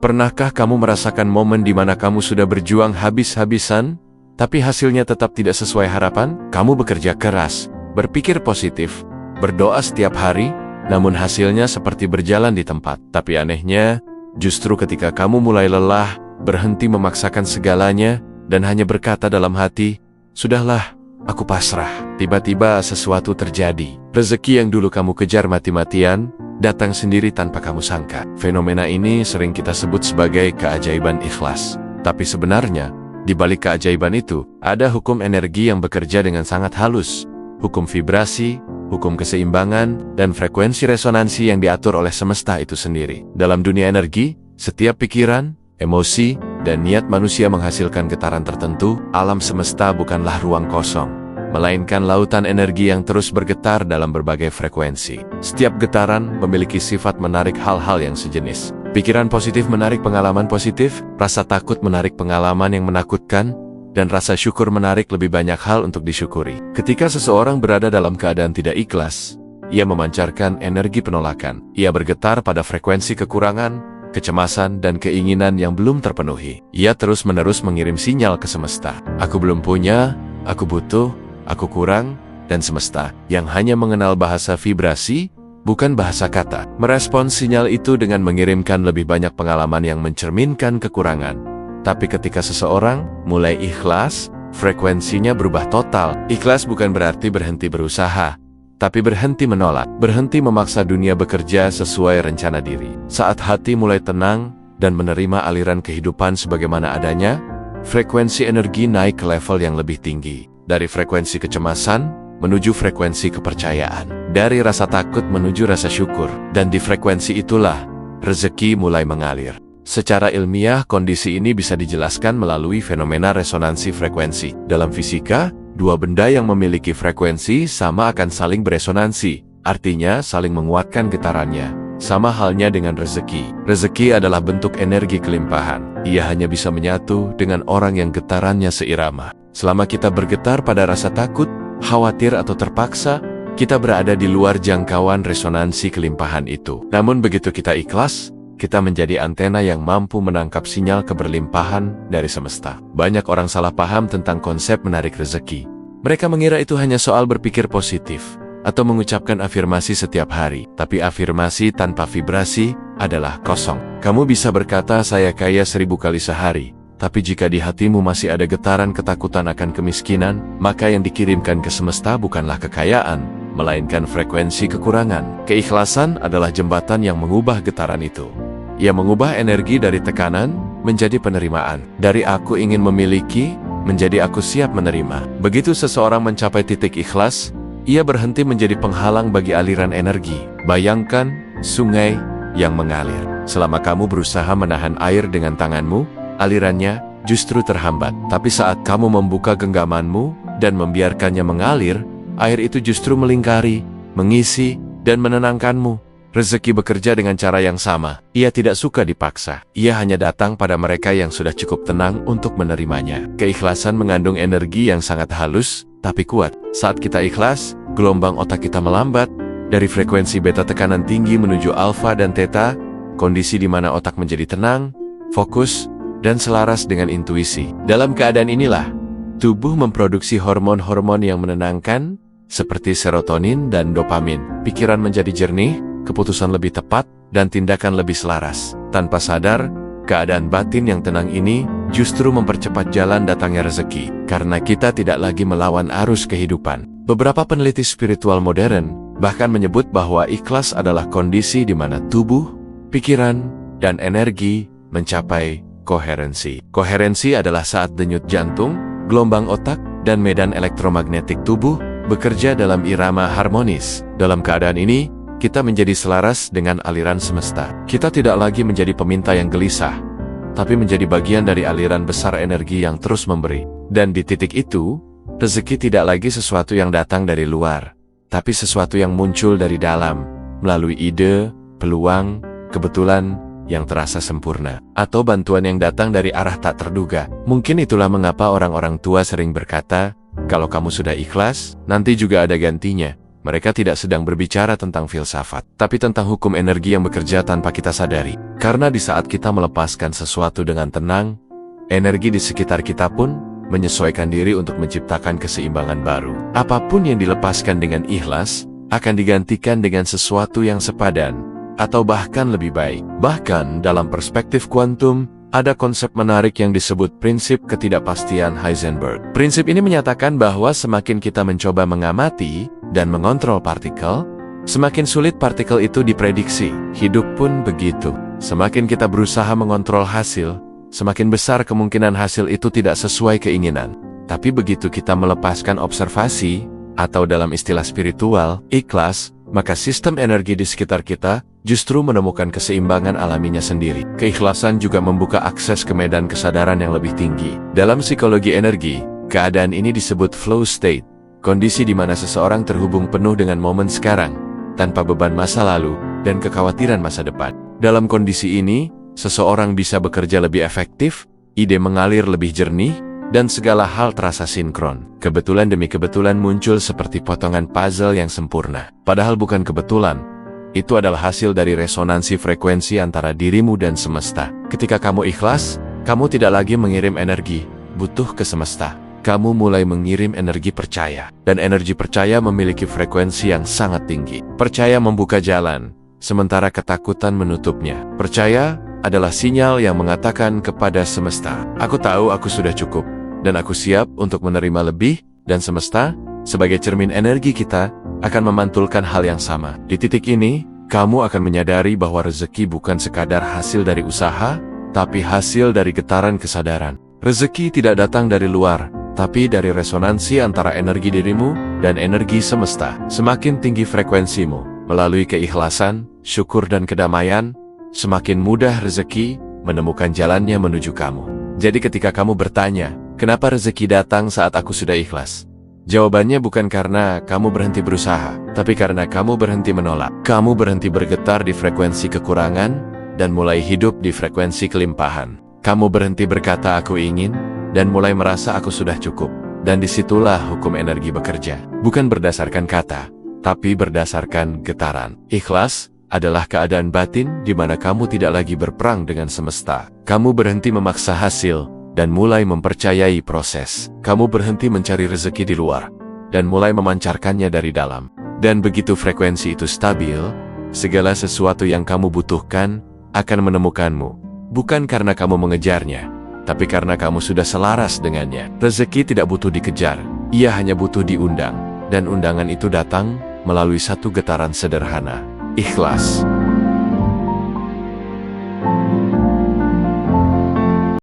Pernahkah kamu merasakan momen di mana kamu sudah berjuang habis-habisan, tapi hasilnya tetap tidak sesuai harapan? Kamu bekerja keras, berpikir positif, berdoa setiap hari, namun hasilnya seperti berjalan di tempat. Tapi anehnya, justru ketika kamu mulai lelah, berhenti memaksakan segalanya, dan hanya berkata dalam hati, "Sudahlah, aku pasrah." Tiba-tiba sesuatu terjadi. Rezeki yang dulu kamu kejar mati-matian, datang sendiri tanpa kamu sangka. Fenomena ini sering kita sebut sebagai keajaiban ikhlas. Tapi sebenarnya, di balik keajaiban itu, ada hukum energi yang bekerja dengan sangat halus. Hukum vibrasi, hukum keseimbangan, dan frekuensi resonansi yang diatur oleh semesta itu sendiri. Dalam dunia energi, setiap pikiran, emosi, dan niat manusia menghasilkan getaran tertentu. Alam semesta bukanlah ruang kosong, melainkan lautan energi yang terus bergetar dalam berbagai frekuensi. Setiap getaran memiliki sifat menarik hal-hal yang sejenis. Pikiran positif menarik pengalaman positif, rasa takut menarik pengalaman yang menakutkan, dan rasa syukur menarik lebih banyak hal untuk disyukuri. Ketika seseorang berada dalam keadaan tidak ikhlas, ia memancarkan energi penolakan. Ia bergetar pada frekuensi kekurangan, kecemasan, dan keinginan yang belum terpenuhi. Ia terus-menerus mengirim sinyal ke semesta. Aku belum punya, aku butuh, aku kurang, dan semesta yang hanya mengenal bahasa vibrasi, bukan bahasa kata, merespons sinyal itu dengan mengirimkan lebih banyak pengalaman yang mencerminkan kekurangan. Tapi ketika seseorang mulai ikhlas, frekuensinya berubah total. Ikhlas bukan berarti berhenti berusaha, tapi berhenti menolak, berhenti memaksa dunia bekerja sesuai rencana diri. Saat hati mulai tenang dan menerima aliran kehidupan sebagaimana adanya, frekuensi energi naik ke level yang lebih tinggi. Dari frekuensi kecemasan menuju frekuensi kepercayaan, dari rasa takut menuju rasa syukur, dan di frekuensi itulah rezeki mulai mengalir. Secara ilmiah, kondisi ini bisa dijelaskan melalui fenomena resonansi frekuensi. Dalam fisika, dua benda yang memiliki frekuensi sama akan saling beresonansi, artinya saling menguatkan getarannya. Sama halnya dengan rezeki. Rezeki adalah bentuk energi kelimpahan. Ia hanya bisa menyatu dengan orang yang getarannya seirama. Selama kita bergetar pada rasa takut, khawatir, atau terpaksa, kita berada di luar jangkauan resonansi kelimpahan itu. Namun begitu kita ikhlas, kita menjadi antena yang mampu menangkap sinyal keberlimpahan dari semesta. Banyak orang salah paham tentang konsep menarik rezeki. Mereka mengira itu hanya soal berpikir positif atau mengucapkan afirmasi setiap hari. Tapi afirmasi tanpa vibrasi adalah kosong. Kamu bisa berkata, "Saya kaya 1000 kali sehari." Tapi jika di hatimu masih ada getaran ketakutan akan kemiskinan, maka yang dikirimkan ke semesta bukanlah kekayaan, melainkan frekuensi kekurangan. Keikhlasan adalah jembatan yang mengubah getaran itu. Ia mengubah energi dari tekanan menjadi penerimaan. Dari aku ingin memiliki, menjadi aku siap menerima. Begitu seseorang mencapai titik ikhlas, ia berhenti menjadi penghalang bagi aliran energi. Bayangkan sungai yang mengalir. Selama kamu berusaha menahan air dengan tanganmu, alirannya justru terhambat. Tapi saat kamu membuka genggamanmu dan membiarkannya mengalir, air itu justru melingkari, mengisi, dan menenangkanmu. Rezeki bekerja dengan cara yang sama. Ia tidak suka dipaksa. Ia hanya datang pada mereka yang sudah cukup tenang untuk menerimanya. Keikhlasan mengandung energi yang sangat halus, tapi kuat. Saat kita ikhlas, gelombang otak kita melambat. Dari frekuensi beta tekanan tinggi menuju alfa dan theta, kondisi di mana otak menjadi tenang, fokus, dan selaras dengan intuisi. Dalam keadaan inilah, tubuh memproduksi hormon-hormon yang menenangkan, seperti serotonin dan dopamin. Pikiran menjadi jernih, keputusan lebih tepat, dan tindakan lebih selaras. Tanpa sadar, keadaan batin yang tenang ini justru mempercepat jalan datangnya rezeki, karena kita tidak lagi melawan arus kehidupan. Beberapa peneliti spiritual modern bahkan menyebut bahwa ikhlas adalah kondisi di mana tubuh, pikiran, dan energi mencapai koherensi. Koherensi adalah saat denyut jantung, gelombang otak, dan medan elektromagnetik tubuh bekerja dalam irama harmonis. Dalam keadaan ini, kita menjadi selaras dengan aliran semesta. Kita tidak lagi menjadi peminta yang gelisah, tapi menjadi bagian dari aliran besar energi yang terus memberi. Dan di titik itu, rezeki tidak lagi sesuatu yang datang dari luar, tapi sesuatu yang muncul dari dalam, melalui ide, peluang, kebetulan yang terasa sempurna, atau bantuan yang datang dari arah tak terduga. Mungkin itulah mengapa orang-orang tua sering berkata, "Kalau kamu sudah ikhlas, nanti juga ada gantinya." Mereka tidak sedang berbicara tentang filsafat, tapi tentang hukum energi yang bekerja tanpa kita sadari. Karena di saat kita melepaskan sesuatu dengan tenang, energi di sekitar kita pun menyesuaikan diri untuk menciptakan keseimbangan baru. Apapun yang dilepaskan dengan ikhlas, akan digantikan dengan sesuatu yang sepadan, atau bahkan lebih baik. Bahkan dalam perspektif kuantum, ada konsep menarik yang disebut prinsip ketidakpastian Heisenberg. Prinsip ini menyatakan bahwa semakin kita mencoba mengamati dan mengontrol partikel, semakin sulit partikel itu diprediksi. Hidup pun begitu. Semakin kita berusaha mengontrol hasil, semakin besar kemungkinan hasil itu tidak sesuai keinginan. Tapi begitu kita melepaskan observasi, atau dalam istilah spiritual, ikhlas, maka sistem energi di sekitar kita justru menemukan keseimbangan alaminya sendiri. Keikhlasan juga membuka akses ke medan kesadaran yang lebih tinggi. Dalam psikologi energi, keadaan ini disebut flow state, kondisi di mana seseorang terhubung penuh dengan momen sekarang, tanpa beban masa lalu dan kekhawatiran masa depan. Dalam kondisi ini, seseorang bisa bekerja lebih efektif, ide mengalir lebih jernih, dan segala hal terasa sinkron. Kebetulan demi kebetulan muncul seperti potongan puzzle yang sempurna. Padahal bukan kebetulan. Itu adalah hasil dari resonansi frekuensi antara dirimu dan semesta. Ketika kamu ikhlas, kamu tidak lagi mengirim energi butuh ke semesta. Kamu mulai mengirim energi percaya. Dan energi percaya memiliki frekuensi yang sangat tinggi. Percaya membuka jalan, sementara ketakutan menutupnya. Percaya adalah sinyal yang mengatakan kepada semesta, aku tahu aku sudah cukup. Dan aku siap untuk menerima lebih, dan semesta, sebagai cermin energi kita, akan memantulkan hal yang sama. Di titik ini, kamu akan menyadari bahwa rezeki bukan sekadar hasil dari usaha, tapi hasil dari getaran kesadaran. Rezeki tidak datang dari luar, tapi dari resonansi antara energi dirimu dan energi semesta. Semakin tinggi frekuensimu, melalui keikhlasan, syukur dan kedamaian, semakin mudah rezeki menemukan jalannya menuju kamu. Jadi ketika kamu bertanya, kenapa rezeki datang saat aku sudah ikhlas? Jawabannya bukan karena kamu berhenti berusaha, tapi karena kamu berhenti menolak. Kamu berhenti bergetar di frekuensi kekurangan, dan mulai hidup di frekuensi kelimpahan. Kamu berhenti berkata aku ingin, dan mulai merasa aku sudah cukup. Dan disitulah hukum energi bekerja. Bukan berdasarkan kata, tapi berdasarkan getaran. Ikhlas adalah keadaan batin di mana kamu tidak lagi berperang dengan semesta. Kamu berhenti memaksa hasil, dan mulai mempercayai proses. Kamu berhenti mencari rezeki di luar, dan mulai memancarkannya dari dalam. Dan begitu frekuensi itu stabil, segala sesuatu yang kamu butuhkan akan menemukanmu. Bukan karena kamu mengejarnya, tapi karena kamu sudah selaras dengannya. Rezeki tidak butuh dikejar, ia hanya butuh diundang. Dan undangan itu datang melalui satu getaran sederhana, ikhlas.